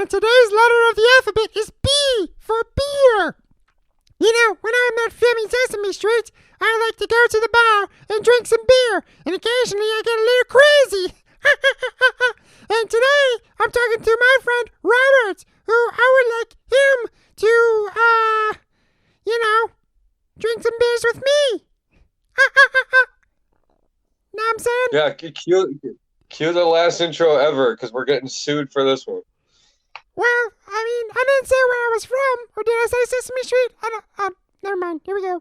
And today's letter of the alphabet is B for beer. You know, when I'm not filming Sesame Street, I like to go to the bar and drink some beer, and occasionally I get a little crazy. And today, I'm talking to my friend Robert, who I would like him to, drink some beers with me. Know what I'm saying? Yeah, cue the last intro ever, because we're getting sued for this one. Well, I didn't say where I was from, or did I say Sesame Street? Never mind. Here we go.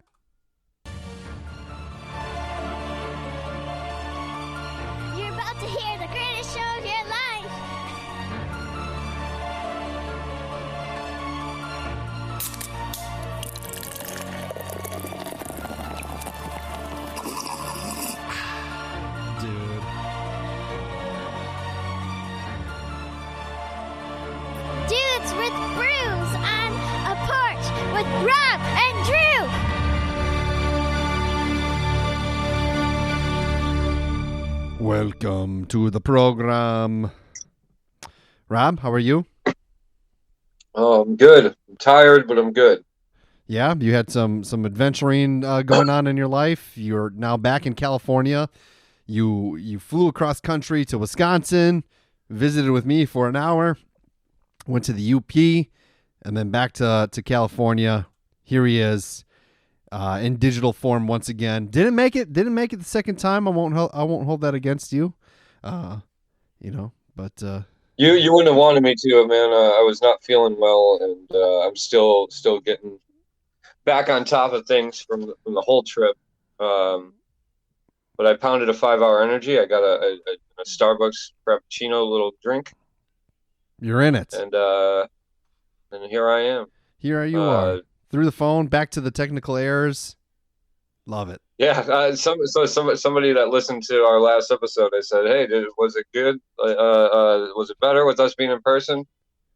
You're about to hear the greatest show of your life. Dude. Dudes with Brews on a Porch with Rob and Drew. Welcome to the program. Rob, how are you? Oh, I'm good. I'm tired, but I'm good. Yeah, you had some adventuring going on in your life. You're now back in California. You flew across country to Wisconsin, visited with me for an hour, went to the UP, and then back to California. Here he is, in digital form once again. Didn't make it the second time. I won't hold that against you. But You wouldn't have wanted me to, man. I was not feeling well, and I'm still getting back on top of things from the whole trip. But I pounded a 5-hour energy. I got a Starbucks Frappuccino little drink. You're in it. And here I am. Here you are. Through the phone, back to the technical errors. Love it. Yeah. Somebody that listened to our last episode, I said, "Hey, was it good? Was it better with us being in person?"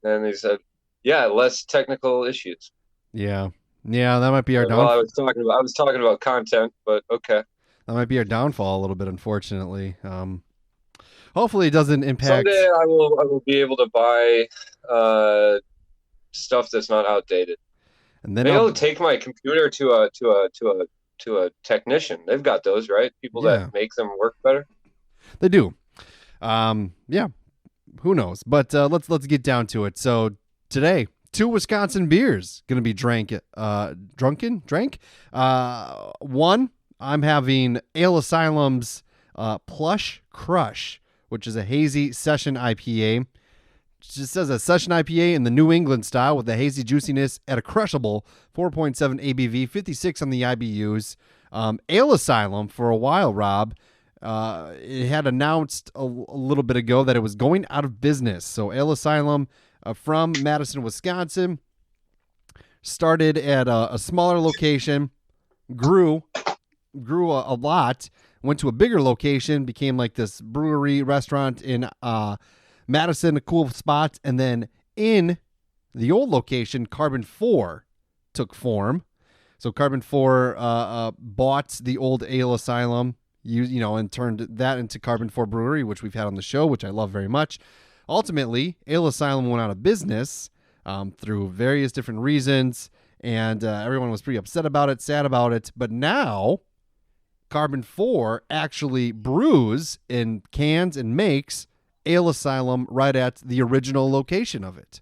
And he said, "Yeah, less technical issues." Yeah, that might be our Well, downfall. I was talking about content, but okay. That might be our downfall a little bit, unfortunately. Hopefully, it doesn't impact. Someday I will be able to buy stuff that's not outdated. And then maybe I'll take my computer to a technician. They've got those, right? People that make them work better. They do. Yeah. Who knows? But let's get down to it. So today, 2 Wisconsin beers gonna be drank. One, I'm having Ale Asylum's Plush Crush, which is a hazy session IPA. It just says a session IPA in the New England style with the hazy juiciness at a crushable 4.7 ABV, 56 on the IBUs. Ale Asylum, for a while, Rob, it had announced a little bit ago that it was going out of business. So Ale Asylum from Madison, Wisconsin, started at a smaller location, grew a lot, went to a bigger location, became like this brewery restaurant in Madison, a cool spot, and then in the old location, Carbon 4 took form. So Carbon 4 bought the old Ale Asylum, and turned that into Carbon 4 Brewery, which we've had on the show, which I love very much. Ultimately, Ale Asylum went out of business through various different reasons, and everyone was pretty upset about it, sad about it. But now, Carbon 4 actually brews in cans and makes Ale Asylum right at the original location of it.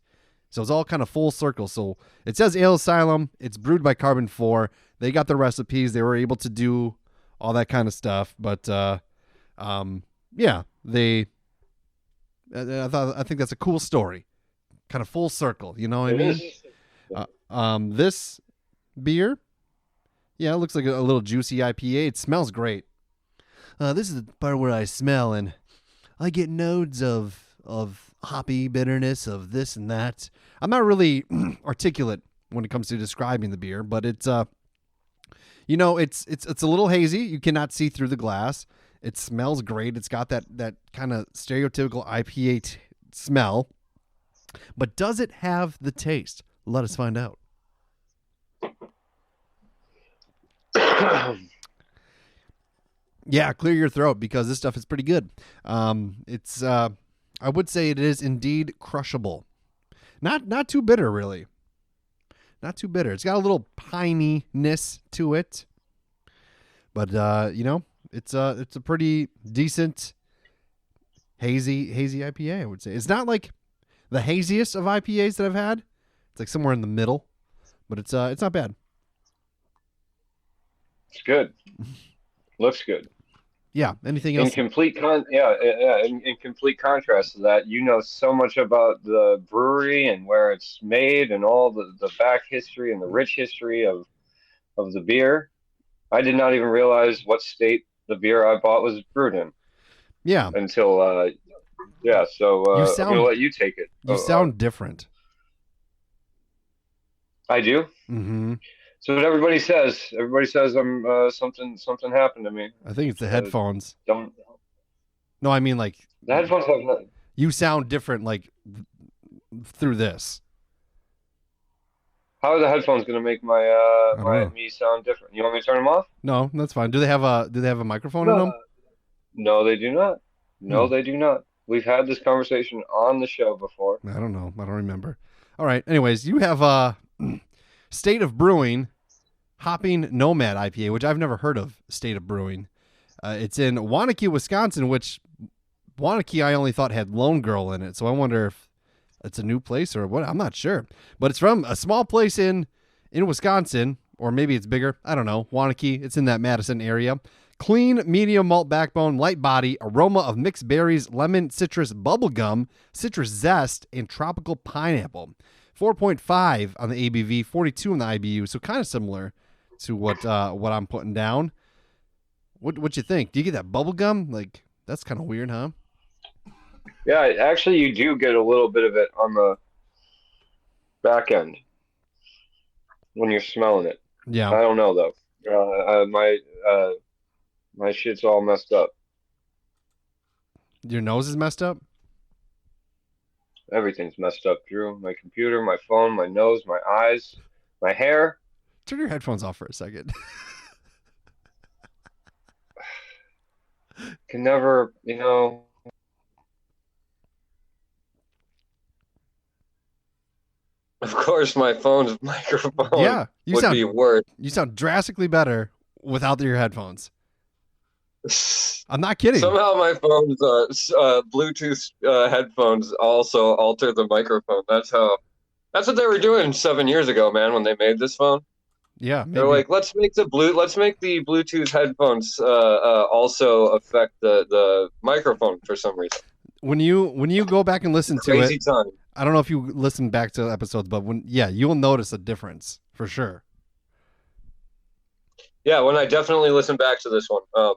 So it's all kind of full circle. So it says Ale Asylum. It's brewed by Carbon 4. They got the recipes. They were able to do all that kind of stuff. But I think that's a cool story. Kind of full circle. You know what I mean? This beer, it looks like a little juicy IPA. It smells great. This is the part where I smell and I get nodes of hoppy bitterness of this and that. I'm not really articulate when it comes to describing the beer, but it's it's a little hazy. You cannot see through the glass. It smells great. It's got that kind of stereotypical IPA smell. But does it have the taste? Let us find out. Yeah, clear your throat because this stuff is pretty good. I would say it is indeed crushable. Not too bitter, really. Not too bitter. It's got a little pininess to it, but it's a pretty decent hazy IPA. I would say it's not like the haziest of IPAs that I've had. It's like somewhere in the middle, but it's not bad. It's good. Looks good. Yeah. Anything else? In complete contrast to that, you know so much about the brewery and where it's made and all the back history and the rich history of the beer. I did not even realize what state the beer I bought was brewed in. Yeah. Until so I'm gonna let you take it. You sound different. I do. Mm-hmm. So what everybody says. Everybody says I'm something happened to me. I think it's the headphones. Don't. No, I mean like The headphones have not. you sound different like through this. How are the headphones going to make me sound different? You want me to turn them off? No, that's fine. Do they have a microphone in them? No, they do not. No, they do not. We've had this conversation on the show before. I don't know. I don't remember. All right. Anyways, you have State of Brewing Hopping Nomad IPA, which I've never heard of. State of Brewing. It's in Waunakee, Wisconsin, which Waunakee I only thought had Lone Girl in it. So I wonder if it's a new place or what. I'm not sure. But it's from a small place in Wisconsin, or maybe it's bigger. I don't know. Waunakee. It's in that Madison area. Clean, medium malt backbone, light body, aroma of mixed berries, lemon, citrus, bubblegum, citrus zest, and tropical pineapple. 4.5 on the ABV, 42 on the IBU, so kind of similar to what I'm putting down. What you think? Do you get that bubblegum? Like, that's kind of weird, huh? Yeah, actually, you do get a little bit of it on the back end when you're smelling it. Yeah. I don't know though. My shit's all messed up. Your nose is messed up? Everything's messed up, Drew. My computer, my phone, my nose, my eyes, my hair. Turn your headphones off for a second. Can never, Of course, my phone's microphone would be worse. You sound drastically better without your headphones. I'm not kidding. Somehow my phone's Bluetooth headphones also alter the microphone. That's what they were doing 7 years ago, man, when they made this phone. Yeah, maybe. They're like, let's make the Bluetooth headphones also affect the microphone for some reason. When you go back and listen to Crazy it, time. I don't know if you listen back to episodes, but you'll notice a difference for sure. Yeah, when I definitely listen back to this one.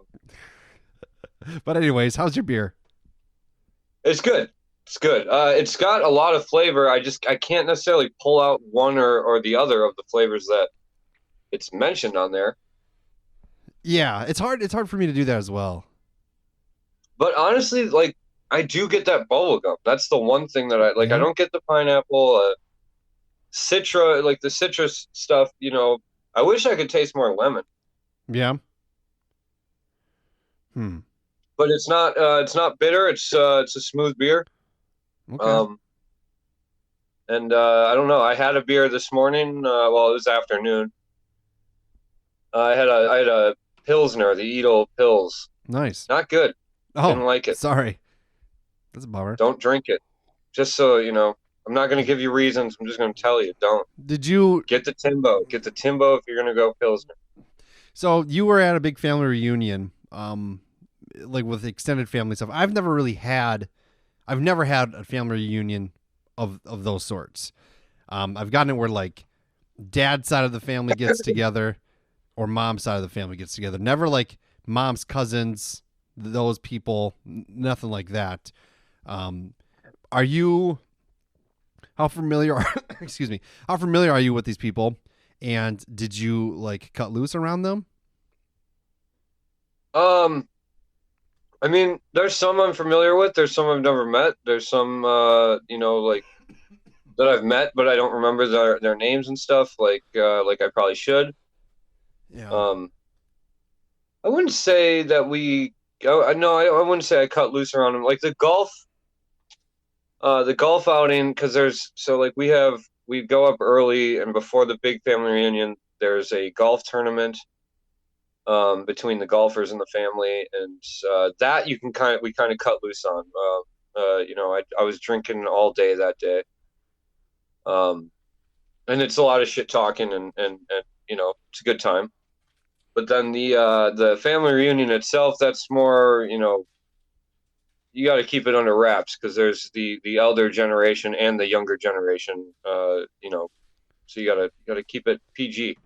But anyways, how's your beer? It's good. It's good. It's got a lot of flavor. I can't necessarily pull out one or the other of the flavors that it's mentioned on there. Yeah, it's hard for me to do that as well. But honestly, like, I do get that bubblegum. That's the one thing that I like. Yeah. I don't get the pineapple, citra, like the citrus stuff. I wish I could taste more lemon. Yeah. But it's not bitter. It's a smooth beer. Okay. And I don't know. I had a beer this morning. It was afternoon. I had a Pilsner, the Edel Pils. Nice. Not good. Oh, didn't like it. Sorry. That's a bummer. Don't drink it. Just so you know. I'm not going to give you reasons. I'm just going to tell you, don't. Did you get the Timbo? Get the Timbo if you're going to go Pilsner. So you were at a big family reunion, like with extended family stuff. I've never had a family reunion of those sorts. I've gotten it where like dad's side of the family gets together or mom's side of the family gets together. Never like mom's cousins, those people, nothing like that. How familiar are you with these people? And did you like cut loose around them? I mean, there's some I'm familiar with. There's some I've never met. There's some, like that I've met, but I don't remember their names and stuff. Like I probably should. Yeah. I wouldn't say that I wouldn't say I cut loose around them. Like the golf. The golf outing, because we go up early, and before the big family reunion, there's a golf tournament between the golfers and the family, and that we kind of cut loose on. I was drinking all day that day, and it's a lot of shit talking, and it's a good time. But then the family reunion itself, that's more, you got to keep it under wraps because there's the elder generation and the younger generation, so you gotta keep it PG.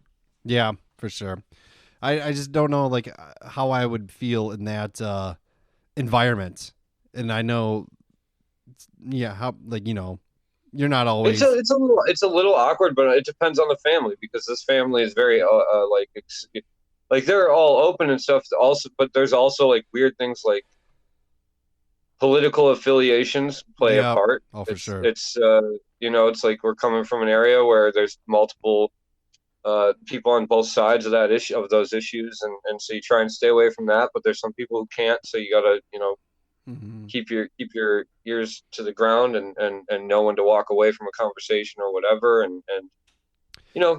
Yeah, for sure. I just don't know like how I would feel in that environment, and I know, yeah, how you're not always. It's a little awkward, but it depends on the family because this family is very like they're all open and stuff. Also, but there's also like weird things like political affiliations play a part. Oh, for sure. It's it's like we're coming from an area where there's multiple people on both sides of that issue of those issues, and so you try and stay away from that. But there's some people who can't, so you gotta keep your ears to the ground and know when to walk away from a conversation or whatever. And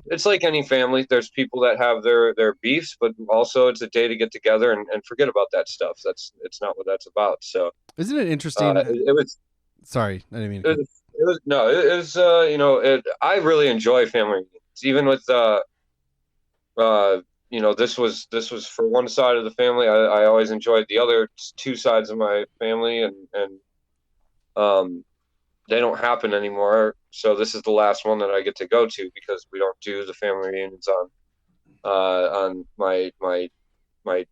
it's like any family. There's people that have their beefs, but also it's a day to get together and forget about that stuff. It's not what that's about. So isn't it interesting? It was. Sorry, I didn't mean. I really enjoy family reunions, even with this was for one side of the family. I always enjoyed the other two sides of my family, and they don't happen anymore. So this is the last one that I get to go to because we don't do the family reunions on my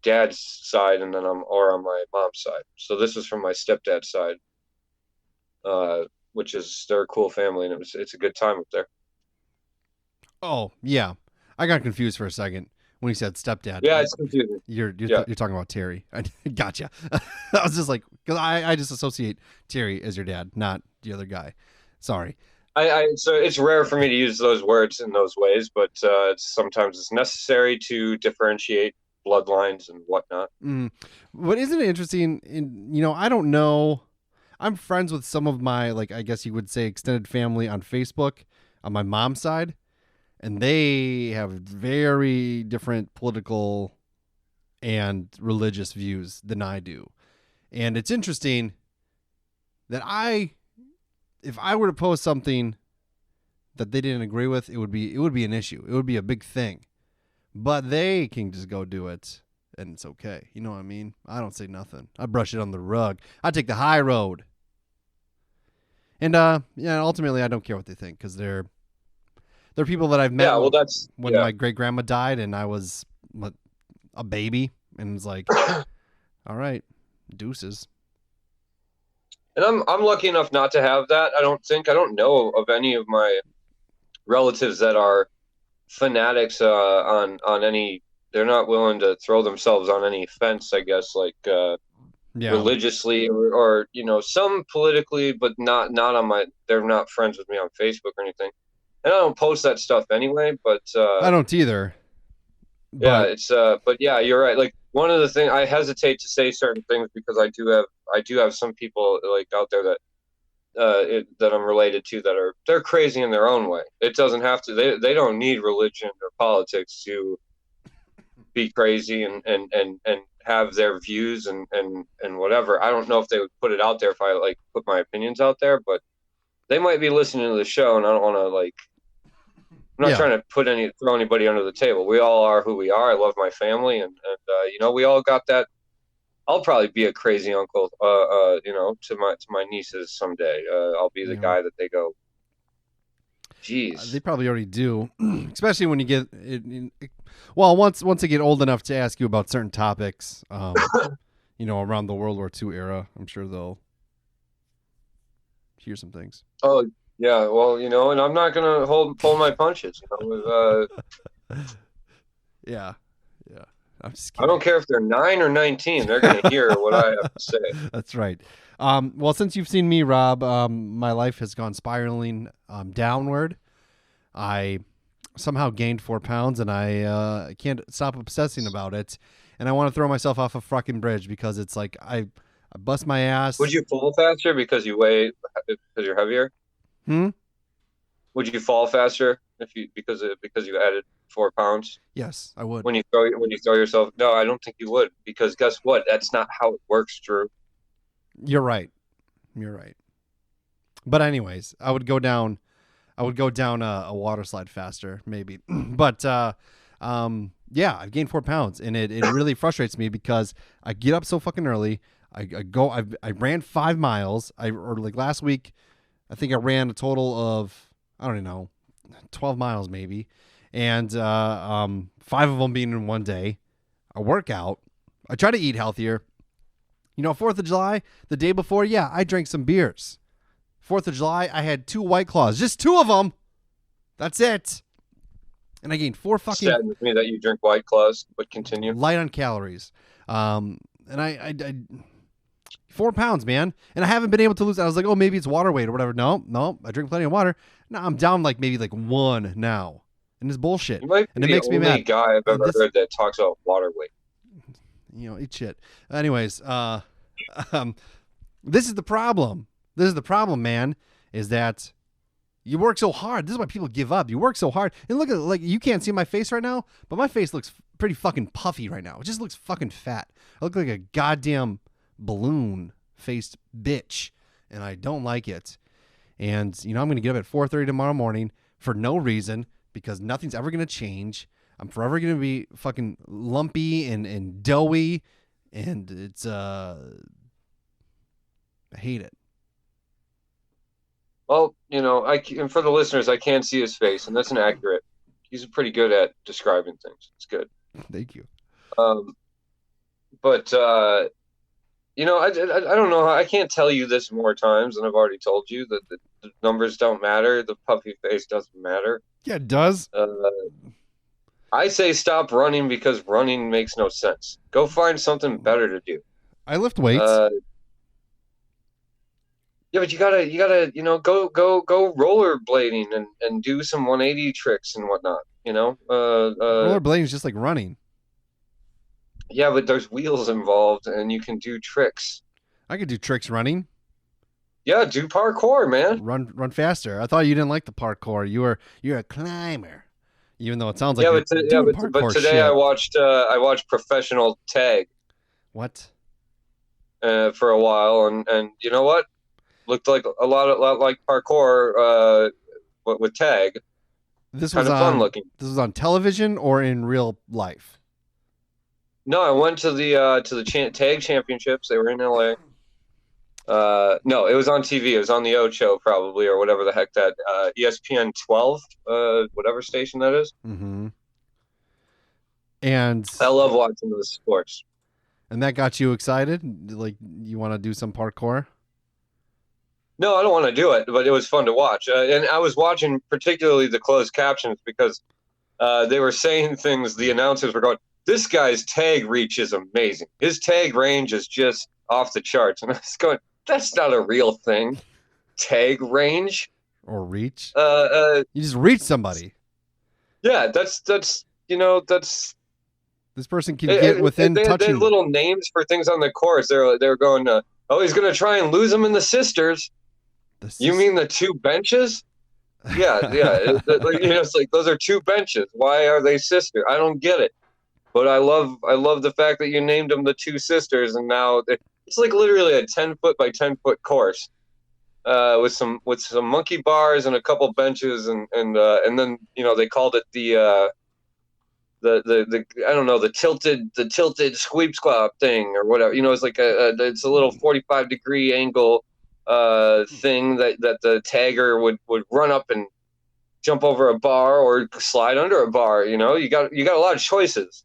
dad's side, and then on my mom's side. So this is from my stepdad's side, which is they're a cool family, and it's a good time up there. Oh yeah, I got confused for a second when you said stepdad. Yeah, it's confusing. You're talking about Terry. I gotcha. I was just like, because I just associate Terry as your dad, not the other guy. Sorry. So it's rare for me to use those words in those ways, but sometimes it's necessary to differentiate bloodlines and whatnot. But isn't it interesting? I don't know. I'm friends with some of my, like, I guess you would say extended family on Facebook on my mom's side, and they have very different political and religious views than I do. And it's interesting that if I were to post something that they didn't agree with, it would be an issue. It would be a big thing. But they can just go do it, and it's okay. You know what I mean? I don't say nothing. I brush it on the rug. I take the high road. And ultimately, I don't care what they think because they're people that I've met. Yeah, well, that's when my great grandma died, and I was a baby, and it's like, all right, deuces. And I'm lucky enough not to have that. I don't know of any of my relatives that are fanatics on any. They're not willing to throw themselves on any fence, I guess, like religiously or some politically, but not on my. They're not friends with me on Facebook or anything, and I don't post that stuff anyway. But I don't either. But yeah, you're right. Like one of the things I hesitate to say certain things because I do have some people like out there that that I'm related to that they're crazy in their own way. It doesn't have to. They don't need religion or politics to be crazy and have their views and whatever. I don't know if they would put it out there if I like put my opinions out there, but they might be listening to the show, and I don't want to like. I'm not trying to throw anybody under the table. We all are who we are. I love my family, and we all got that. I'll probably be a crazy uncle, to my nieces someday. I'll be the guy that they go, geez. They probably already do, especially when you get well, once they get old enough to ask you about certain topics, around the World War II era, I'm sure they'll hear some things. Oh, yeah, well, and I'm not gonna pull my punches. Yeah. I'm just kidding. I don't care if they're 9 or 19; they're gonna hear what I have to say. That's right. Well, since you've seen me, Rob, my life has gone spiraling downward. I somehow gained 4 pounds, and I can't stop obsessing about it. And I want to throw myself off a fucking bridge because it's like I I bust my ass. Would you fall faster because because you're heavier? Would you fall faster because you added 4 pounds? Yes, I would. When you throw yourself? No, I don't think you would, because guess what? That's not how it works, Drew. You're right. But anyways, I would go down a water slide faster, maybe. But yeah, I've gained 4 pounds, and it really frustrates me because I get up so fucking early. I ran 5 miles. Or like last week, I think I ran a total of, I don't know, 12 miles maybe, and 5 of them being in one day. I work out. I try to eat healthier. 4th of July, the day before, yeah, I drank some beers. 4th of July, I had 2 White Claws, just 2 of them. That's it. And I gained 4 fucking. Sad with me that you drink White Claws, but continue. Light on calories. And I 4 pounds, man. And I haven't been able to lose. I was like, oh, maybe it's water weight or whatever. No, I drink plenty of water. No, I'm down like maybe like 1 now. And it's bullshit. You might be and it makes me mad. The only guy I've ever heard that talks about water weight. Eat shit. Anyways, this is the problem. This is the problem, man, is that you work so hard. This is why people give up. You work so hard. And look at, like, you can't see my face right now, but my face looks pretty fucking puffy right now. It just looks fucking fat. I look like a goddamn balloon-faced bitch, and I don't like it. And, I'm going to get up at 4:30 tomorrow morning for no reason, because nothing's ever going to change. I'm forever going to be fucking lumpy and doughy, and it's, I hate it. Well, and for the listeners, I can't see his face, and that's inaccurate. He's pretty good at describing things. It's good. Thank you. But I don't know. I can't tell you this more times than I've already told you, that the numbers don't matter. The puffy face doesn't matter. Yeah, it does. I say stop running, because running makes no sense. Go find something better to do. I lift weights. Yeah, but you gotta, go rollerblading and do some 180 tricks and whatnot. Rollerblading is just like running. Yeah, but there's wheels involved, and you can do tricks. I could do tricks running. Yeah, do parkour, man. Run faster. I thought you didn't like the parkour. You're a climber, even though it sounds like but today shit. I watched professional tag. What? For a while, and you know what? Looked like a lot like parkour. With tag. This kind was of fun looking. This was on television or in real life? No, I went to the tag championships. They were in LA. No, it was on TV. It was on the Ocho probably, or whatever the heck that ESPN 12, whatever station that is. Mm-hmm. And I love watching those sports. And that got you excited? Like, you want to do some parkour? No, I don't want to do it, but it was fun to watch. And I was watching particularly the closed captions, because they were saying things. The announcers were going, "This guy's tag reach is amazing. His tag range is just off the charts." And I was going, "That's not a real thing. Tag range or reach? You just reach somebody." Yeah, that's this person can get within touching. They had little names for things on the course. They're going, "Oh, he's going to try and lose them in the sisters." You mean the 2 benches? Yeah. It's like, those are 2 benches. Why are they sisters? I don't get it. But I love the fact that you named them the 2 sisters, and now it's like literally a 10-foot by 10-foot course, with some monkey bars and a couple benches, and then they called it the I don't know, the tilted sweep squat thing or whatever. It's like it's a little 45-degree angle thing that the tagger would run up and jump over a bar or slide under a bar. You got a lot of choices.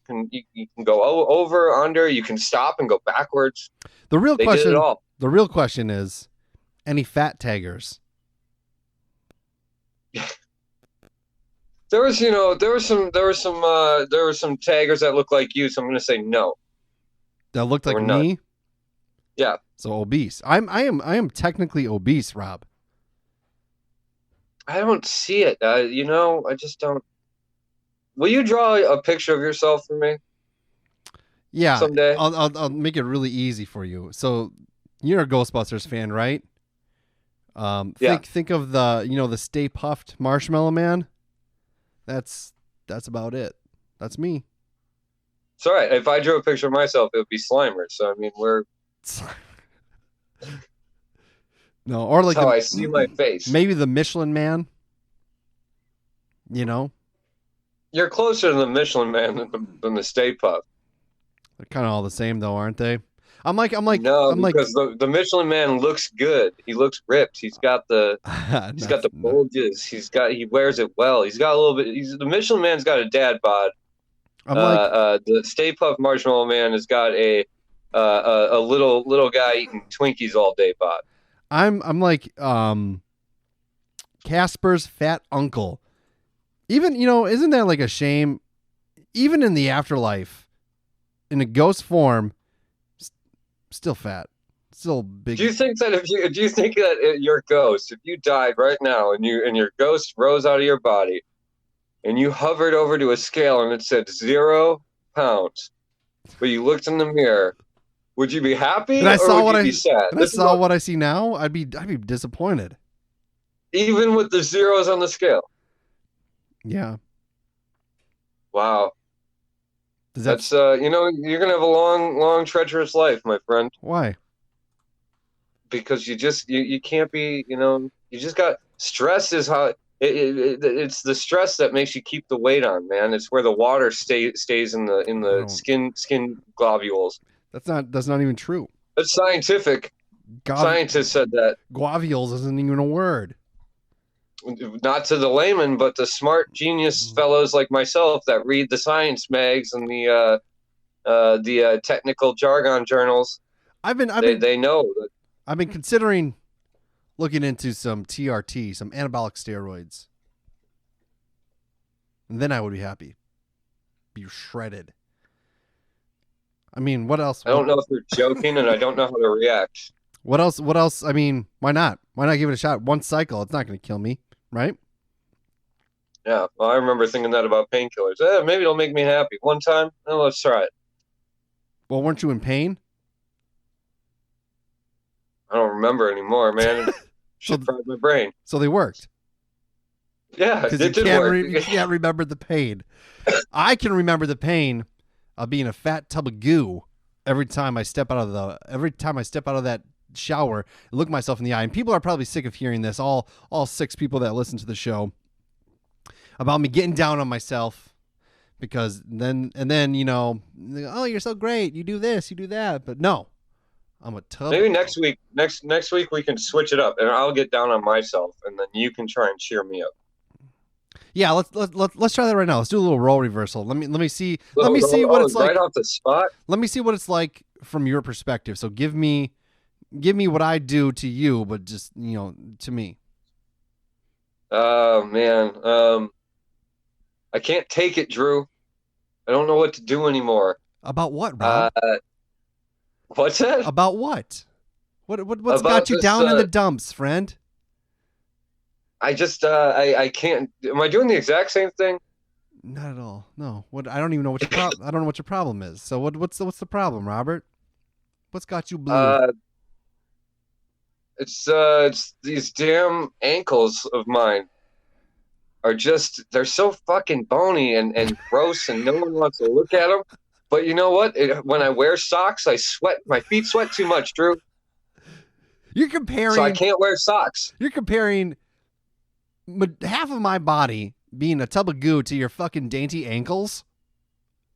You can go over, under. You can stop and go backwards. The real question. Did it all. The real question is, any fat taggers? There were some taggers that looked like you, so I'm going to say no. That looked like me? None. Yeah. So obese. I am technically obese, Rob. I don't see it. I just don't. Will you draw a picture of yourself for me? Yeah, someday. I'll make it really easy for you. So you're a Ghostbusters fan, right? Yeah. Think of the Stay Puffed Marshmallow Man. That's about it. That's me. It's all right. If I drew a picture of myself, it would be Slimer. So I mean, No, or like that's how I see my face. maybe the Michelin Man. You know, You're closer to the Michelin Man than the Stay Puft. they're kind of all the same though, aren't they? I'm like, No, because the Michelin Man looks good. He looks ripped. He's got the bulges. He wears it well. He's got a little bit. The Michelin Man's got a dad bod. The Stay Puft Marshmallow Man has got a little guy eating Twinkies all day bod. I'm like Casper's fat uncle. Even isn't that like a shame? Even in the afterlife, in a ghost form, still fat, still big. Do you think that your ghost, if you died right now and your ghost rose out of your body, and you hovered over to a scale and it said 0 pounds, but you looked in the mirror, would you be happy or would you be sad? And I saw what I see now, I'd be disappointed. Even with the zeros on the scale. Yeah. Wow. That's you're gonna have a long, treacherous life, my friend. Why? Because you can't be, you just got stress is how it's the stress that makes you keep the weight on, man. It's where the water stays in the skin globules. That's not even true. That's scientific. Scientists said that. Globules isn't even a word. Not to the layman, but the smart genius fellows like myself that read the science mags and the technical jargon journals. They know that. I've been considering looking into some TRT, some anabolic steroids, and then I would be happy. Be shredded. I mean, what else? I don't know if you're joking, and I don't know how to react. What else? I mean, why not? Why not give it a shot? One cycle, it's not going to kill me, right? Yeah, well, I remember thinking that about painkillers. Maybe it'll make me happy. One time, let's try it. Well, weren't you in pain? I don't remember anymore, man. Shit fried my brain. So they worked. Yeah, it did work. You can't remember the pain. I can remember the pain of being a fat tub of goo every time I step out of that shower and look myself in the eye. And people are probably sick of hearing this. All 6 people that listen to the show, about me getting down on myself, because then oh, you're so great, you do this, you do that, but no, I'm a tub. Maybe next week we can switch it up, and I'll get down on myself, and then you can try and cheer me up. Yeah, let's try that right now. Let's do a little role reversal. Let me see what it's like right off the spot. Let me see what it's like from your perspective. So give me what I do to you, but just to me. Oh man, I can't take it, Drew. I don't know what to do anymore. About what, Rob? What's that? About what? What's got you down in the dumps, friend? I just I can't. Am I doing the exact same thing? Not at all. No. I don't even know what your problem. I don't know what your problem is. So what's the problem, Robert? What's got you blue? It's these damn ankles of mine are they're so fucking bony and gross, and no one wants to look at them. But you know what? When I wear socks, I sweat. My feet sweat too much, Drew. You're comparing. So I can't wear socks. You're comparing half of my body being a tub of goo to your fucking dainty ankles.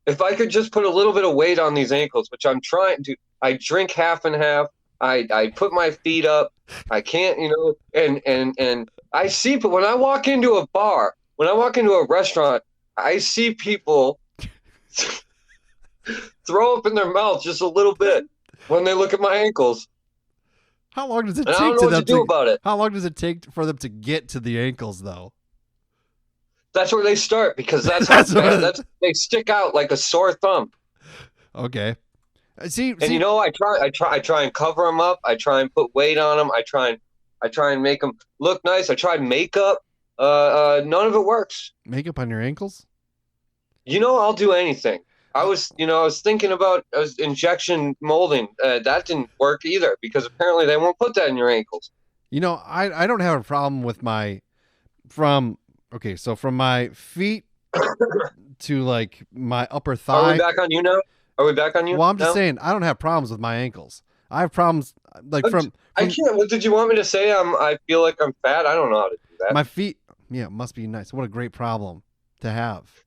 If I could just put a little bit of weight on these ankles, which I'm trying to, I drink half and half. I put my feet up. I can't, and I see, but when I walk into a bar, when I walk into a restaurant, I see people throw up in their mouth just a little bit when they look at my ankles. How long does it take I don't know what to do about it. How long does it take for them to get to the ankles, though? That's where they start, because they stick out like a sore thumb. Okay. See, I try and cover them up. I try and put weight on them. I try and make them look nice. I try makeup. None of it works. Makeup on your ankles? I'll do anything. I was thinking about injection molding. That didn't work either because apparently they won't put that in your ankles. I don't have a problem with from my feet to like my upper thigh. Are we back on you now? Are we back on you? Well, I'm just now? saying I don't have problems with my ankles. I have problems like from I can't. What did you want me to say? I feel like I'm fat. I don't know how to do that. my feet. Yeah, it must be nice. What a great problem to have.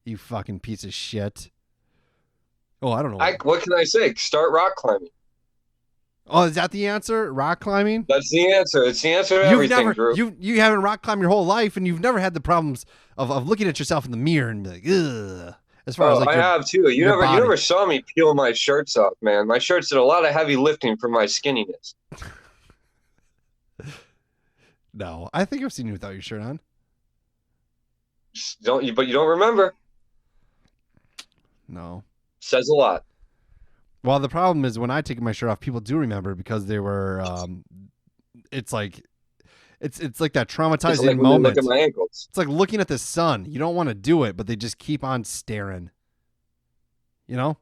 You fucking piece of shit. Oh, I don't know. What can I say? Start rock climbing. Oh, is that the answer? Rock climbing? That's the answer. It's the answer to everything, Drew. You haven't rock climbed your whole life, and you've never had the problems of looking at yourself in the mirror and be like, ugh. As far as like I have too. You never saw me peel my shirts off, man. My shirts did a lot of heavy lifting for my skinniness. No, I think I've seen you without your shirt on. But you don't remember. No. Says a lot. Well, the problem is when I take my shirt off, people do remember because they were. It's like that traumatizing moment. Look at my ankles. It's like looking at the sun. You don't want to do it, but they just keep on staring. You know?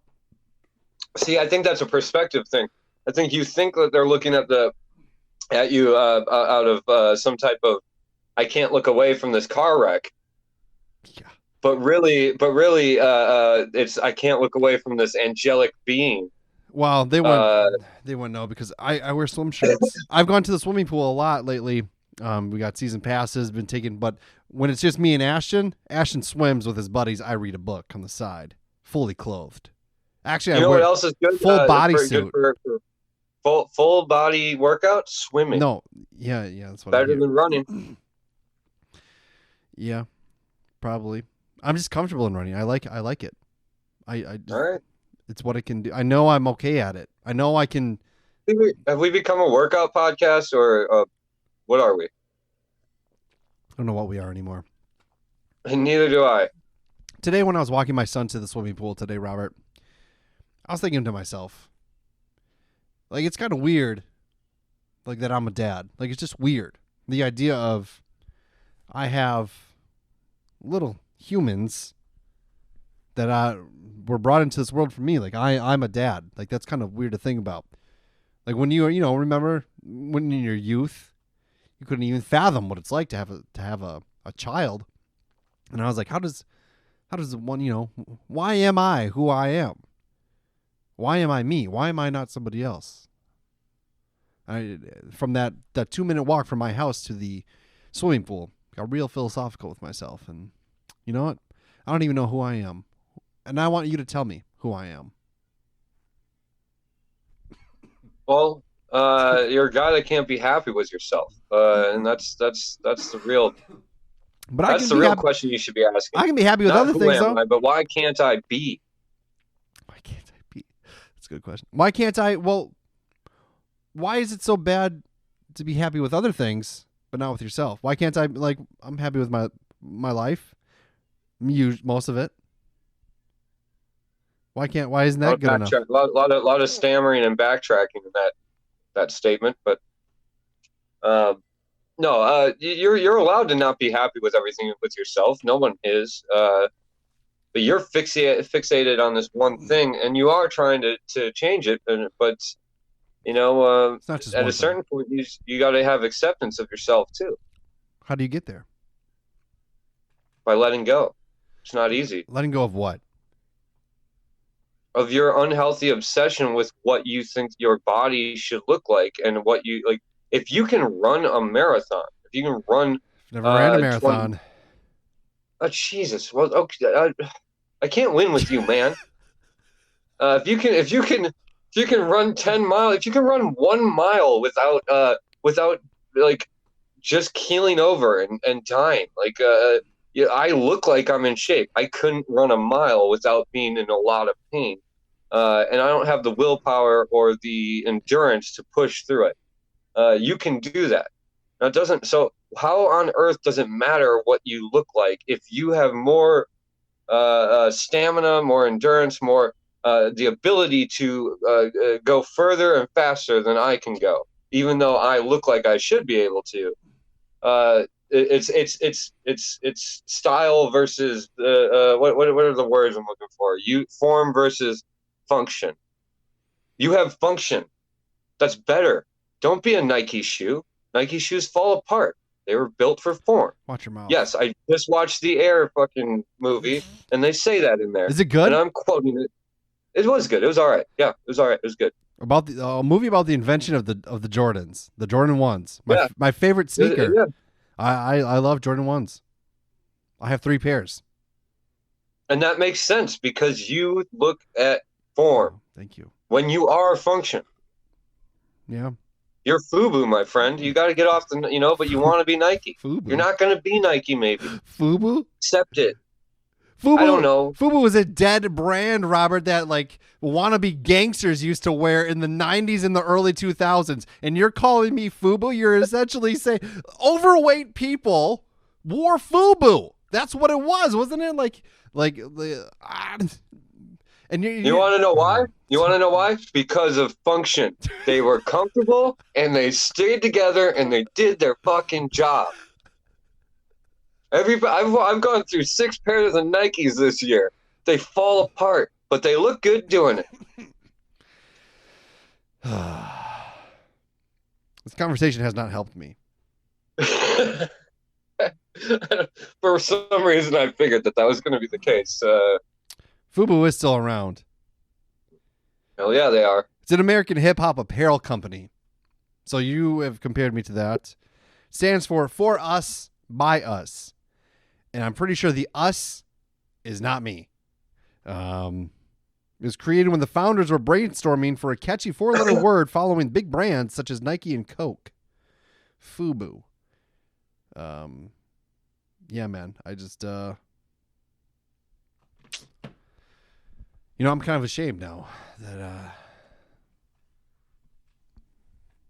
See, I think that's a perspective thing. I think you think that they're looking at you out of some type of I can't look away from this car wreck. Yeah. But really, it's I can't look away from this angelic being. Well, they wouldn't know because I wear swim shirts. I've gone to the swimming pool a lot lately. We got season passes, been taken, but when it's just me and Ashton swims with his buddies. I read a book on the side, fully clothed. Actually, what else is good? Full bodysuit. Full body workout, swimming. No, yeah, that's what better than running. Yeah, probably. I'm just comfortable in running. I like it. I all right. It's what I can do. I know I'm okay at it. I know I can. Have we become a workout podcast or what are we? I don't know what we are anymore. And neither do I. Today when I was walking my son to the swimming pool today, Robert, I was thinking to myself, like, it's kind of weird, like, that I'm a dad. Like, it's just weird. The idea of I have little humans that were brought into this world for me. Like, I'm a dad. Like, that's kind of weird to think about. Like, when remember when in your youth, you couldn't even fathom what it's like to have a child. And I was like, how does one, why am I who I am? Why am I me? Why am I not somebody else? From that 2-minute walk from my house to the swimming pool, got real philosophical with myself. And you know what? I don't even know who I am. And I want you to tell me who I am. Well, you're a guy that can't be happy with yourself. And that's the real But that's the real question you should be asking. I can be happy with other things, though. But why can't I be? Why can't I be? That's a good question. Why can't I? Well, why is it so bad to be happy with other things, but not with yourself? Why can't I? Like, I'm happy with my life, most of it. Why isn't that good enough? A lot of stammering and backtracking in that statement, but no, you're allowed to not be happy with everything with yourself. No one is, but you're fixated on this one thing, and you are trying to change it. But it's not just at a certain point, you got to have acceptance of yourself too. How do you get there? By letting go. It's not easy. Letting go of what? Of your unhealthy obsession with what you think your body should look like, and what you like. If you can run a marathon, if you can run, never ran a marathon. Oh Jesus! Well, okay, I can't win with you, man. If you can run 10 miles, if you can run 1 mile without like just keeling over and dying, like I look like I'm in shape. I couldn't run a mile without being in a lot of pain, and I don't have the willpower or the endurance to push through it. You can do that. Now, it doesn't. So, how on earth does it matter what you look like if you have more stamina, more endurance, more the ability to go further and faster than I can go, even though I look like I should be able to? it's style versus what are the words I'm looking for? Form versus function. You have function. That's better. Don't be a Nike shoe. Nike shoes fall apart. They were built for form. Watch your mouth. Yes, I just watched the Air fucking movie, and they say that in there. Is it good? And I'm quoting it. It was good. It was all right. Yeah, it was all right. It was good. About the movie about the invention of the Jordans, the Jordan 1s. My favorite sneaker. Yeah. I love Jordan 1s. I have 3 pairs. And that makes sense because you look at form. Thank you. When you are function. Yeah. You're FUBU, my friend. You got to get off the, but you want to be Nike. FUBU. You're not going to be Nike, maybe. FUBU? Accept it. FUBU, I don't know. FUBU was a dead brand, Robert, that like wannabe gangsters used to wear in the 90s and the early 2000s. And you're calling me FUBU? You're essentially saying overweight people wore FUBU. That's what it was, wasn't it? And you want to know why? You want to know why? Because of function. They were comfortable and they stayed together and they did their fucking job. I've gone through 6 pairs of Nikes this year. They fall apart, but they look good doing it. This conversation has not helped me. For some reason, I figured that was going to be the case. FUBU is still around. Hell yeah, they are. It's an American hip-hop apparel company. So you have compared me to that. Stands for us, by us. And I'm pretty sure the us is not me. It was created when the founders were brainstorming for a catchy 4-letter word following big brands such as Nike and Coke. FUBU. Yeah, man. I just... I'm kind of ashamed now that,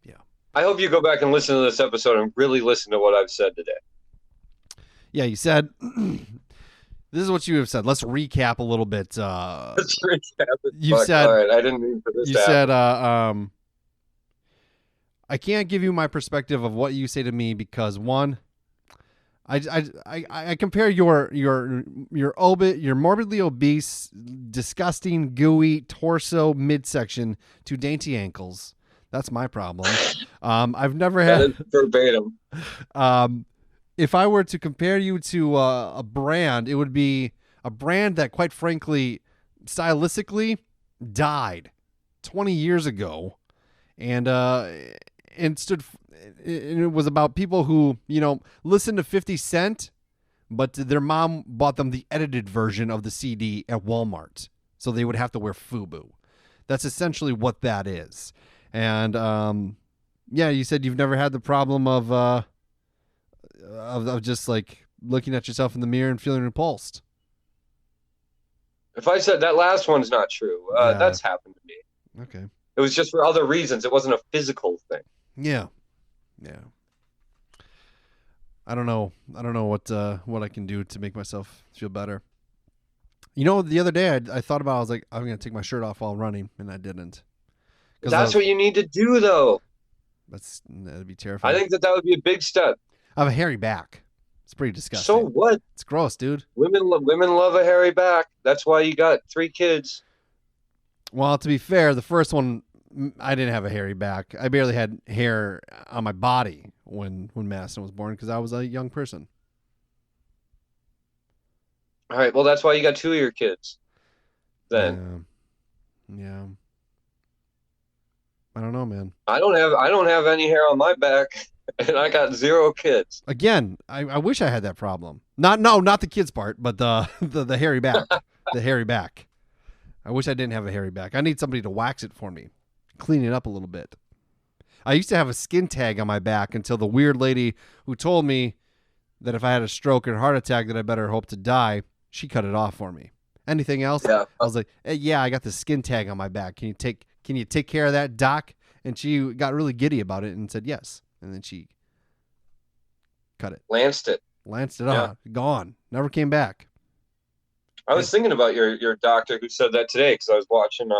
yeah. I hope you go back and listen to this episode and really listen to what I've said today. Yeah, you said, this is what you have said. Let's recap a little bit. Let's recap it. You said, all right, I didn't mean for this you to said, happen. I can't give you my perspective of what you say to me because one, I compare your morbidly obese, disgusting, gooey torso midsection to dainty ankles. That's my problem. I've never had that is verbatim. If I were to compare you to a brand, it would be a brand that, quite frankly, stylistically died 20 years ago, and stood. It was about people who, listened to 50 Cent, but their mom bought them the edited version of the CD at Walmart, so they would have to wear FUBU. That's essentially what that is. And yeah, you said you've never had the problem of just like looking at yourself in the mirror and feeling repulsed. If I said that last one's not true, that's happened to me. Okay. It was just for other reasons. It wasn't a physical thing. Yeah. I don't know what I can do to make myself feel better. The other day I thought about, I was like, I'm going to take my shirt off while running, and I didn't. That's what you need to do, though. That'd be terrifying. I think that would be a big step. I have a hairy back. It's pretty disgusting. So what? It's gross, dude. Women love a hairy back. That's why you got 3 kids. Well, to be fair, the first one, I didn't have a hairy back. I barely had hair on my body when Madison was born because I was a young person. All right, well, that's why you got 2 of your kids. Then. Yeah. I don't know, man. I don't have any hair on my back, and I got 0 kids. Again, I wish I had that problem. Not the kids part, but the hairy back. The hairy back. I wish I didn't have a hairy back. I need somebody to wax it for me. Clean it up a little bit. I used to have a skin tag on my back until the weird lady who told me that if I had a stroke or a heart attack that I better hope to die, she cut it off for me. Anything else? Yeah. I was like, hey, yeah, I got the skin tag on my back. Can you take care of that, doc? And she got really giddy about it and said yes. And then she cut it. Lanced it on. Gone. Never came back. I was thinking about your doctor who said that today because I was watching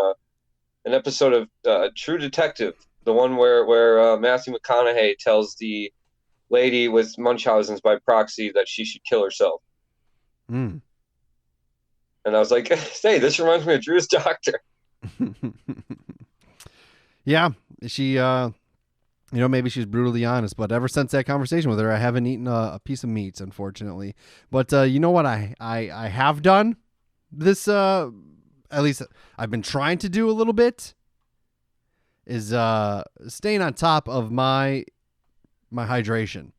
an episode of True Detective, the one where Matthew McConaughey tells the lady with Munchausen's by proxy that she should kill herself. Mm. And I was like, hey, this reminds me of Drew's doctor. Yeah, she, maybe she's brutally honest, but ever since that conversation with her, I haven't eaten a piece of meat, unfortunately. But you know what I have done this, at least I've been trying to do a little bit, is staying on top of my hydration.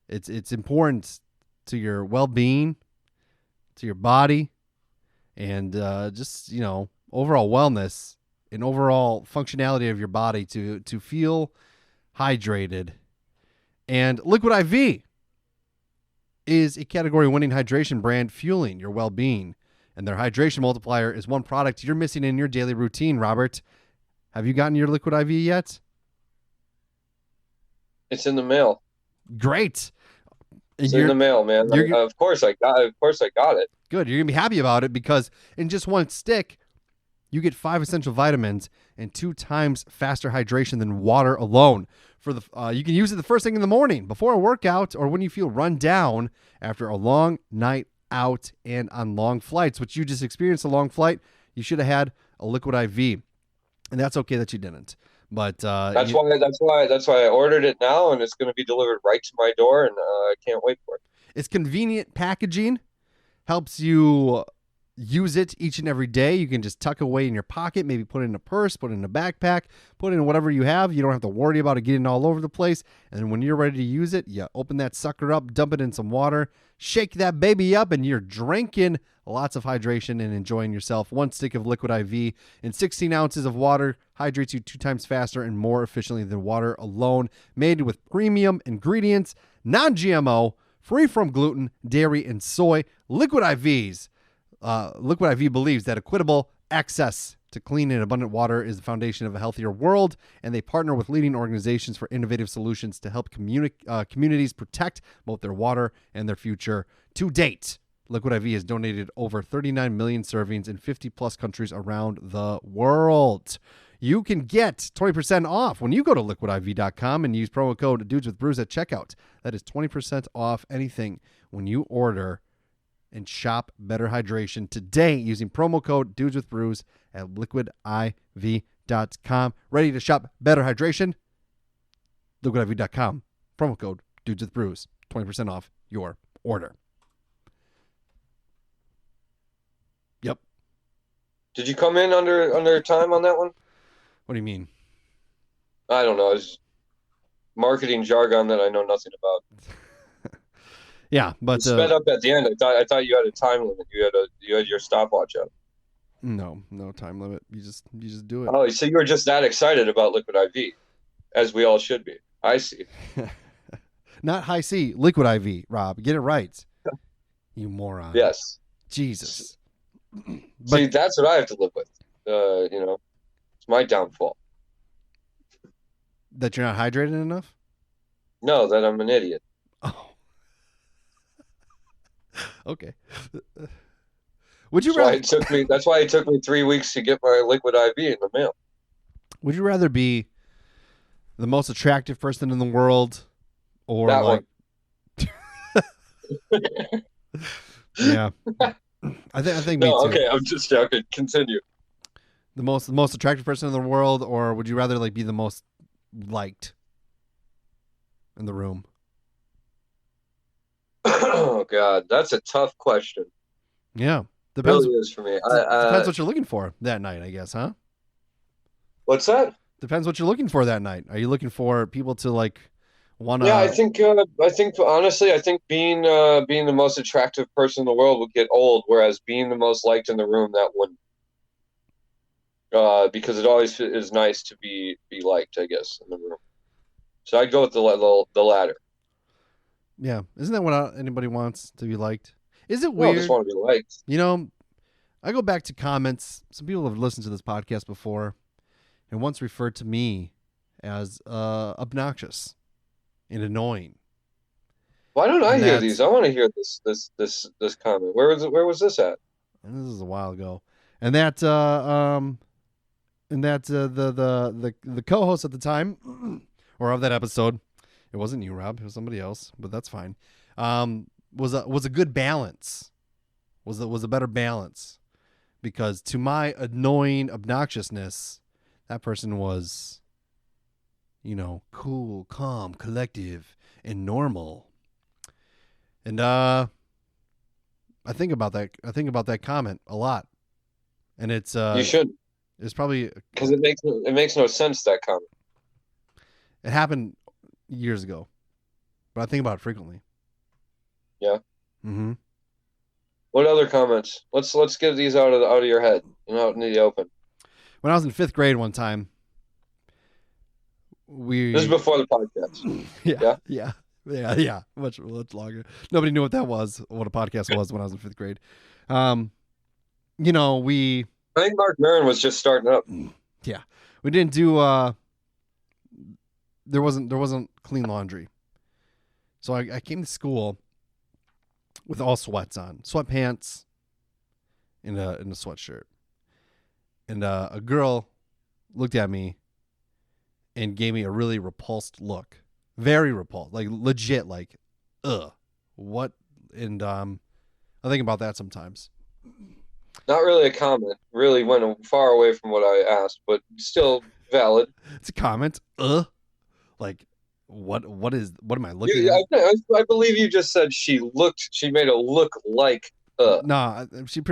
It's important to your well-being, to your body, and just, overall wellness and overall functionality of your body to feel hydrated. And Liquid IV is a category-winning hydration brand fueling your well-being. And their hydration multiplier is one product you're missing in your daily routine, Robert. Have you gotten your Liquid IV yet? It's in the mail. Great. It's in the mail, man. Of course I got it. Good. You're going to be happy about it because in just one stick, you get 5 essential vitamins and 2 times faster hydration than water alone. You can use it the first thing in the morning before a workout or when you feel run down after a long night out and on long flights, which you just experienced a long flight. You should have had a Liquid IV, and that's okay that you didn't. But that's why I ordered it now, and it's going to be delivered right to my door, and I can't wait for it. It's convenient packaging, helps you use it each and every day. You can just tuck away in your pocket, maybe put it in a purse, put it in a backpack, put it in whatever you have. You don't have to worry about it getting all over the place. And then when you're ready to use it, you open that sucker up, dump it in some water, shake that baby up, and you're drinking lots of hydration and enjoying yourself. 1 stick of Liquid IV and 16 ounces of water hydrates you 2 times faster and more efficiently than water alone. Made with premium ingredients, non-GMO, free from gluten, dairy, and soy. Liquid IV believes that equitable access to clean and abundant water is the foundation of a healthier world, and they partner with leading organizations for innovative solutions to help communities protect both their water and their future. To date, Liquid IV has donated over 39 million servings in 50-plus countries around the world. You can get 20% off when you go to liquidiv.com and use promo code DudesWithBrews at checkout. That is 20% off anything when you order and shop Better Hydration today using promo code DudesWithBrews at liquidiv.com. Ready to shop Better Hydration? Liquidiv.com. Promo code DudesWithBrews. 20% off your order. Yep. Did you come in under time on that one? What do you mean? I don't know. It's marketing jargon that I know nothing about. Yeah, but you sped up at the end. I thought you had a time limit. You had your stopwatch up. No time limit. You just do it. Oh, so you were just that excited about Liquid IV, as we all should be. I see. Not high C, Liquid IV, Rob. Get it right. You moron. Yes. Jesus. See, that's what I have to live with. It's my downfall. That you're not hydrated enough? No, that I'm an idiot. Oh. Okay. Would you rather? That's why it took me 3 weeks to get my Liquid IV in the mail. Would you rather be the most attractive person in the world, or that like? One. Yeah. I think me too. Okay, I'm just joking. Continue. The most attractive person in the world, or would you rather be the most liked in the room? Oh God, that's a tough question. Yeah, depends. It really is for me. Depends what you're looking for that night, I guess, huh? What's that? Depends what you're looking for that night. Are you looking for people to want to? Yeah, I think honestly, I think being the most attractive person in the world would get old, whereas being the most liked in the room, that wouldn't. Because it always is nice to be liked, I guess, in the room. So I'd go with the latter. Yeah, isn't that what anybody wants, to be liked? Is it weird? I just want to be liked. I go back to comments. Some people have listened to this podcast before and once referred to me as obnoxious and annoying. Why don't I hear these? I want to hear this comment. Where was this at? And this is a while ago. And that the co-host at the time or of that episode It wasn't you, Rob. It was somebody else, but that's fine. Was a good balance. Was a better balance, because to my annoying obnoxiousness, that person was, cool, calm, collective, and normal. And I think about that. I think about that comment a lot, and it's You should. It's probably because it makes no sense, that comment. It happened years ago, but I think about it frequently. Yeah. Mm-hmm. What other comments? Let's get these out of your head, out in the open. When I was in 5th grade one time, this is before the podcast. Yeah. Much longer. Nobody knew what that was, what a podcast was when I was in 5th grade. I think Mark Maron was just starting up. Yeah, we didn't do. There wasn't clean laundry, so I came to school with all sweats on, sweatpants, in a sweatshirt, and a girl looked at me and gave me a really repulsed look, very repulsed, like legit, like, ugh, what? And I think about that sometimes. Not really a comment. Really went far away from what I asked, but still valid. It's a comment. Like, what am I looking at? I believe you just said she made a look like Nah, she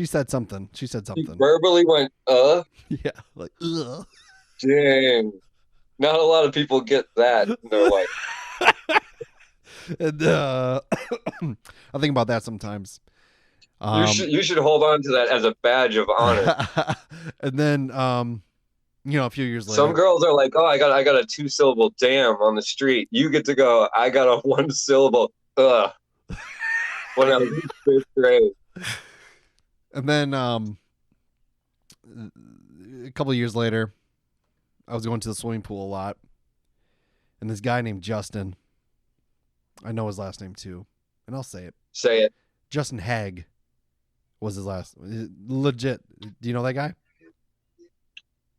said something. She said something. She verbally went Yeah, like Dang. Not a lot of people get that in their life. And I think about that sometimes. You should hold on to that as a badge of honor. And then a few years later, some girls are like, "Oh, I got a 2-syllable damn on the street." You get to go, "I got a 1-syllable when I was in 5th grade." And then a couple of years later, I was going to the swimming pool a lot, and this guy named Justin, I know his last name too, and I'll say it. Say it. Justin Haig was his last. Legit. Do you know that guy?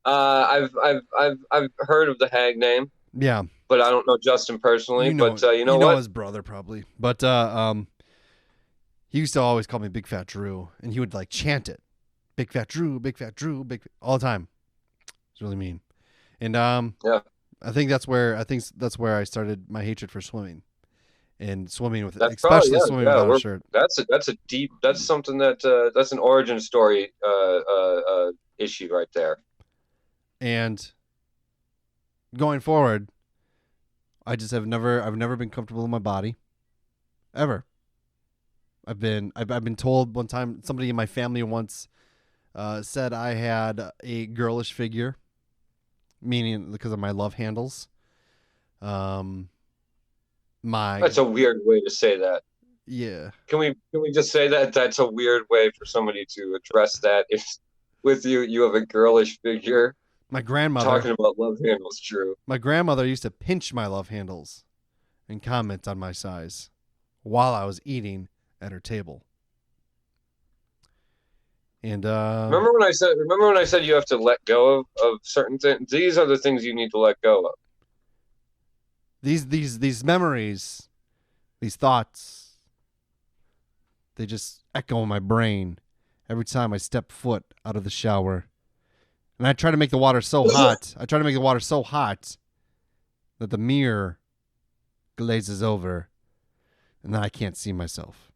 I've heard of the Hag name. Yeah, but I don't know Justin personally. You know what? His brother probably. But he used to always call me Big Fat Drew, and he would like chant it, Big Fat Drew, Big Fat Drew, all the time. It's really mean. And yeah, I think that's where I started my hatred for swimming, and swimming with swimming without a shirt. That's something that's an origin story issue right there. And going forward, I've never been comfortable in my body, ever. I've been told one time, somebody in my family once said I had a girlish figure, meaning because of my love handles. That's a weird way to say that. Yeah. Can we just say that that's a weird way for somebody to address that? If with you have a girlish figure. My grandmother talking about love handles, Drew. My grandmother used to pinch my love handles and comment on my size while I was eating at her table. And remember when I said you have to let go of certain things? These are the things you need to let go of. These memories, these thoughts, they just echo in my brain every time I step foot out of the shower. And I try to make the water so hot. That the mirror glazes over, and then I can't see myself.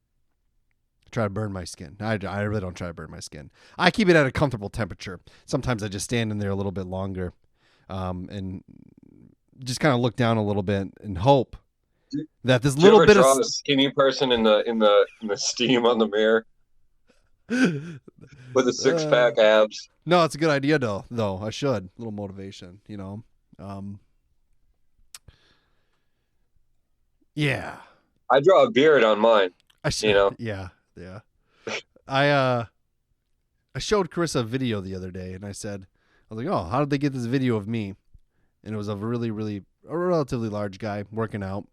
I try to burn my skin. I really don't try to burn my skin. I keep it at a comfortable temperature. Sometimes I just stand in there a little bit longer, and just kind of look down a little bit and hope that this little bit of a skinny person in the steam on the mirror. With a 6-pack abs. No, it's a good idea though. I should. A little motivation, Yeah. I draw a beard on mine. I should. Yeah. I showed Carissa a video the other day, and I was like, "Oh, how did they get this video of me?" And it was of a relatively large guy working out.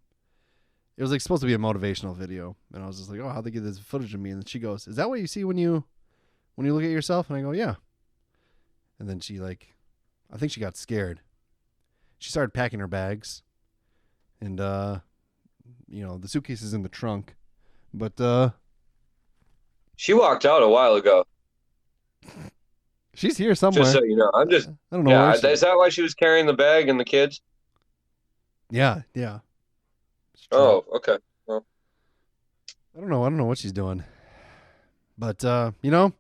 It was like supposed to be a motivational video, and I was just like, "Oh, how'd they get this footage of me?" And then she goes, "Is that what you see when you look at yourself?" And I go, "Yeah." And then she I think she got scared. She started packing her bags, and the suitcase is in the trunk. But she walked out a while ago. She's here somewhere. Just so you know, I'm just. I don't know. Yeah, is that why she was carrying the bag and the kids? Yeah. Oh, okay. Well, I don't know what she's doing. But you want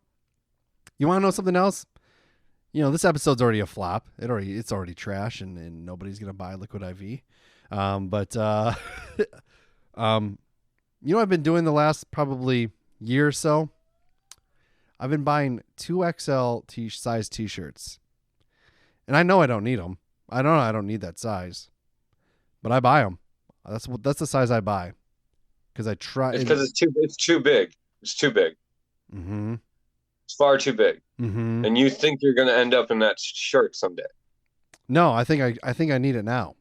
to know something else? This episode's already a flop. It's already trash, and nobody's gonna buy Liquid IV. But I've been doing the last probably year or so. I've been buying 2XL size T-shirts, and I know I don't need them. I don't need that size, but I buy them. That's the size I buy because I try. it's because it's too big. It's too big. Mm-hmm. It's far too big, mm-hmm. and you think you're gonna end up in that shirt someday. No, I think I need it now.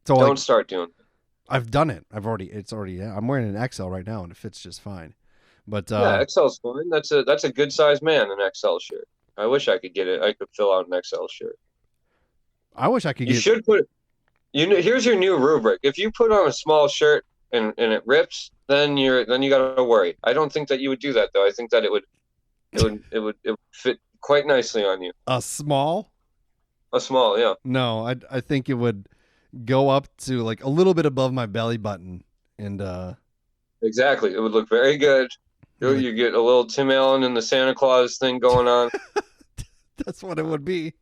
So don't start doing it. I've done it. I'm wearing an XL right now, and it fits just fine. But yeah, XL's fine. That's a good sized man, an XL shirt. I wish I could get it. I could fill out an XL shirt. I wish I could. You should put. Here's your new rubric. If you put on a small shirt and it rips, then you got to worry. I don't think that you would do that though. I think that it would fit quite nicely on you. A small, yeah. No, I think it would go up to like a little bit above my belly button, and exactly, it would look very good. You get a little Tim Allen and the Santa Claus thing going on. That's what it would be.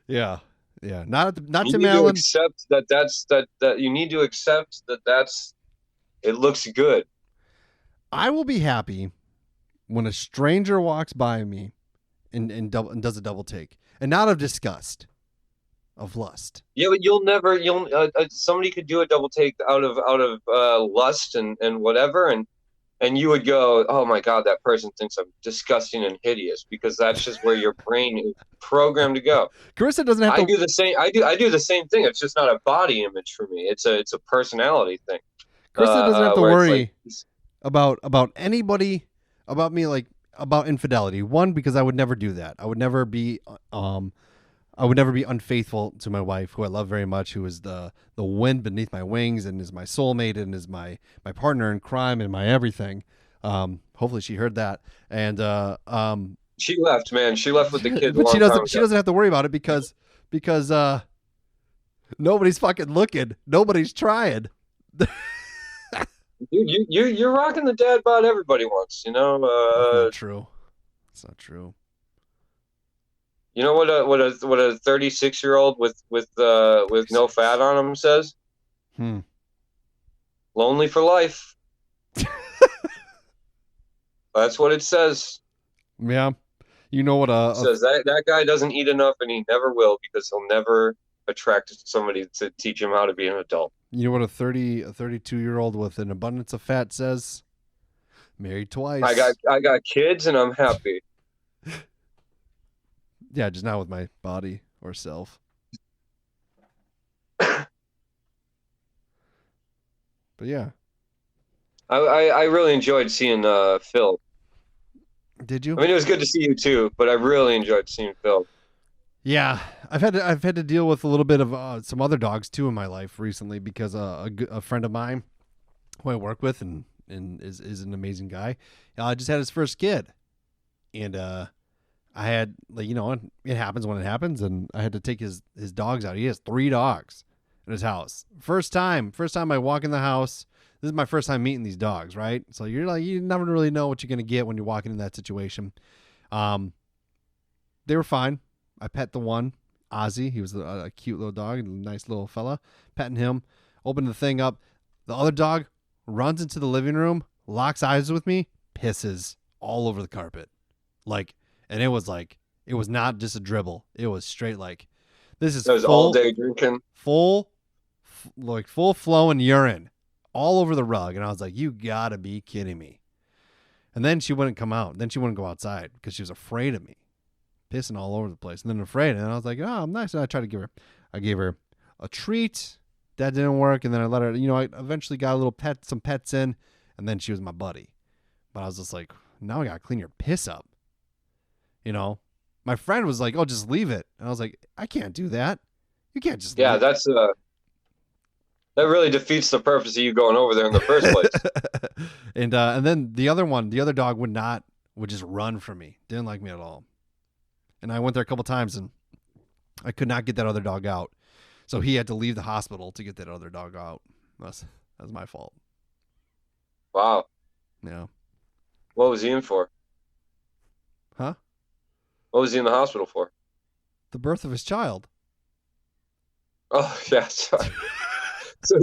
Yeah. Not you Tim need Allen. To accept that you need to accept that's it looks good. I will be happy when a stranger walks by me and does a double take, and not of disgust, of lust. Yeah, but somebody could do a double take out of lust and whatever, and you would go, oh my God, that person thinks I'm disgusting and hideous, because that's just where your brain is programmed to go. Carissa doesn't have to. I do the same. I do the same thing. It's just not a body image for me. It's a personality thing. Carissa doesn't have to worry about anybody, about me, like about infidelity. One, because I would never do that. I would never be unfaithful to my wife, who I love very much, who is the wind beneath my wings and is my soulmate and is my partner in crime and my everything. Hopefully she heard that. And she left, man. She left with the kids. But she doesn't have to worry about it because nobody's fucking looking. Nobody's trying. You're rocking the dad bod everybody wants, That's not true. It's not true. You know what a 36-year-old with no fat on him says? Lonely for life. That's what it says. Yeah. You know what it says that guy doesn't eat enough, and he never will, because he'll never attract somebody to teach him how to be an adult. You know what a 32-year-old with an abundance of fat says? Married twice. I got kids and I'm happy. Yeah, just not with my body or self. But yeah. I really enjoyed seeing Phil. Did you? I mean, it was good to see you too, but I really enjoyed seeing Phil. Yeah, I've had to deal with a little bit of some other dogs too in my life recently, because a friend of mine who I work with and is an amazing guy, just had his first kid, and I had, it happens when it happens, and I had to take his dogs out. He has 3 dogs in his house. First time I walk in the house. This is my first time meeting these dogs, right? So you never really know what you're gonna get when you're walking in that situation. They were fine. I pet the one, Ozzy. He was a cute little dog, a nice little fella. Petting him, opened the thing up. The other dog runs into the living room, locks eyes with me, pisses all over the carpet. And it was not just a dribble. It was straight this is all day drinking. Full flowing urine all over the rug. And I was like, you gotta be kidding me. And then she wouldn't come out. Then she wouldn't go outside because she was afraid of me. Pissing all over the place, and then afraid, and I was like, "Oh, I'm nice." And I gave her a treat. That didn't work, and then I let her. I eventually got some pets in, and then she was my buddy. But I was just like, now I gotta clean your piss up. My friend was like, "Oh, just leave it," and I was like, "I can't do that. You can't just Yeah, leave. that really defeats the purpose of you going over there in the first place. And then the other dog would just run from me. Didn't like me at all. And I went there a couple times and I could not get that other dog out. So he had to leave the hospital to get that other dog out. That's my fault. Wow. Yeah. What was he in for? Huh? What was he in the hospital for? The birth of his child. Oh, yeah, sorry. So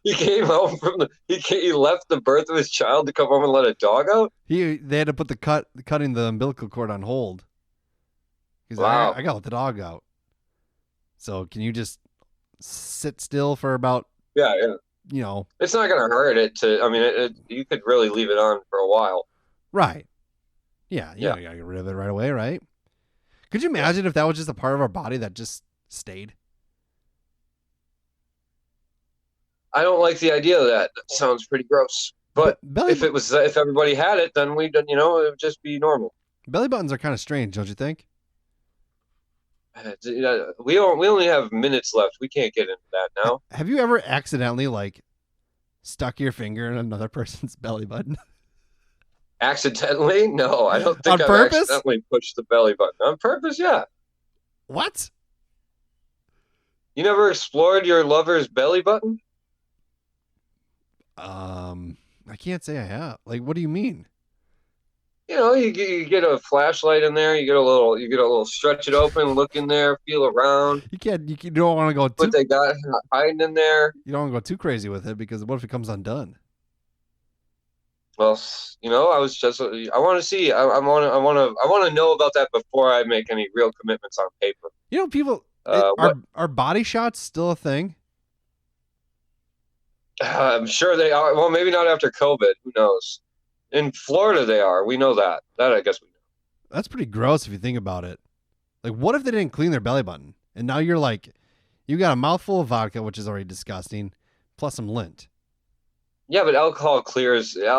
he came home from he left the birth of his child to come home and let a dog out? They had to put cutting the umbilical cord on hold. He's Wow. like, I got to let the dog out. So can you just sit still for about, Yeah. It's not going to hurt it to, I mean, you could really leave it on for a while. Right. Yeah. Yeah. You got to get rid of it right away, right? Could you imagine if that was just a part of our body that just stayed? I don't like the idea of that. That sounds pretty gross. But if everybody had it, then it would just be normal. Belly buttons are kind of strange, don't you think? We only have minutes left. We can't get into that now. Have you ever accidentally stuck your finger in another person's belly button? Accidentally? No, I don't think On I've purpose? accidentally pushed the belly button. On purpose, yeah. What? You never explored your lover's belly button? I can't say I have. What do you mean? You get a flashlight in there. You get a little stretch it open, look in there, feel around. You don't want to go too. What they got hiding in there. You don't want to go too crazy with it because what if it comes undone? Well, I want to see. I want to know about that before I make any real commitments on paper. People are body shots still a thing? I'm sure they are. Well, maybe not after COVID. Who knows? In Florida, they are. We know that. That I guess we know. That's pretty gross if you think about it. What if they didn't clean their belly button? And now you got a mouthful of vodka, which is already disgusting, plus some lint. Yeah, but alcohol cleans and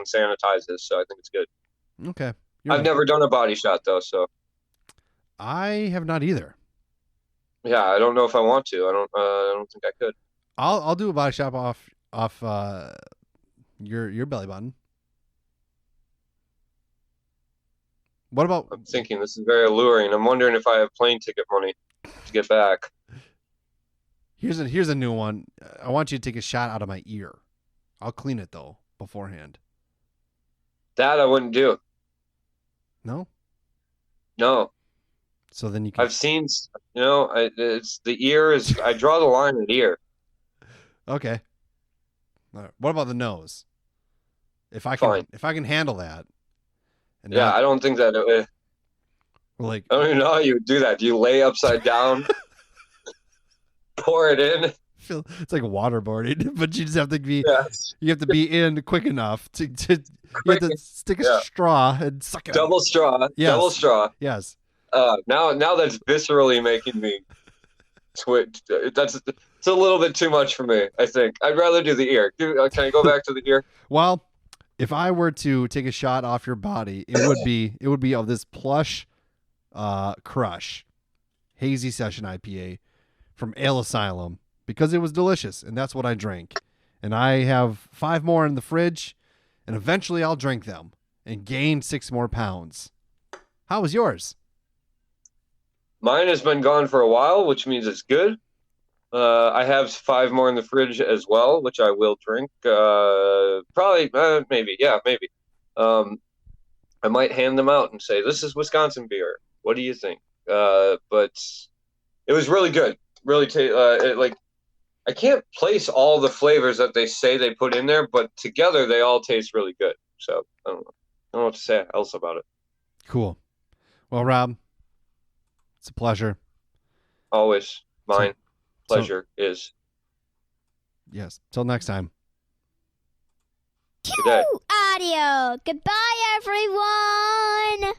sanitizes, so I think it's good. Okay. I've never done a body shot, though, so. I have not either. Yeah, I don't know if I want to. I don't think I could. I'll do a body shot off your belly button. What about? I'm thinking this is very alluring. I'm wondering if I have plane ticket money to get back. Here's a new one. I want you to take a shot out of my ear. I'll clean it though beforehand. That I wouldn't do. No. No. So then you can. I've seen. It's the ear is. I draw the line at ear. Okay. All right. What about the nose? If I can handle that. And I don't think that. I don't even know how you would do that. Do you lay upside down, pour it in? It's like waterboarding, but you just have to be. Yes. You have to be in quick enough to you have to stick a straw and suck it. Double straw. Yes. Double straw. Yes. Now that's viscerally making me twitch. It's a little bit too much for me, I think. I'd rather do the ear. Can I go back to the ear? Well, if I were to take a shot off your body, it would be of this Plush Crush Hazy Session IPA from Asylum because it was delicious and that's what I drank. And I have 5 more in the fridge and eventually I'll drink them and gain 6 more pounds. How was yours? Mine has been gone for a while, which means it's good. I have 5 more in the fridge as well, which I will drink. Probably, maybe. Yeah, maybe. I might hand them out and say, this is Wisconsin beer. What do you think? But it was really good. Really, I can't place all the flavors that they say they put in there, but together they all taste really good. So I don't know what to say else about it. Cool. Well, Rob, it's a pleasure. Always mine. Pleasure is. Yes. Till next time. Good day. Audio. Goodbye, everyone.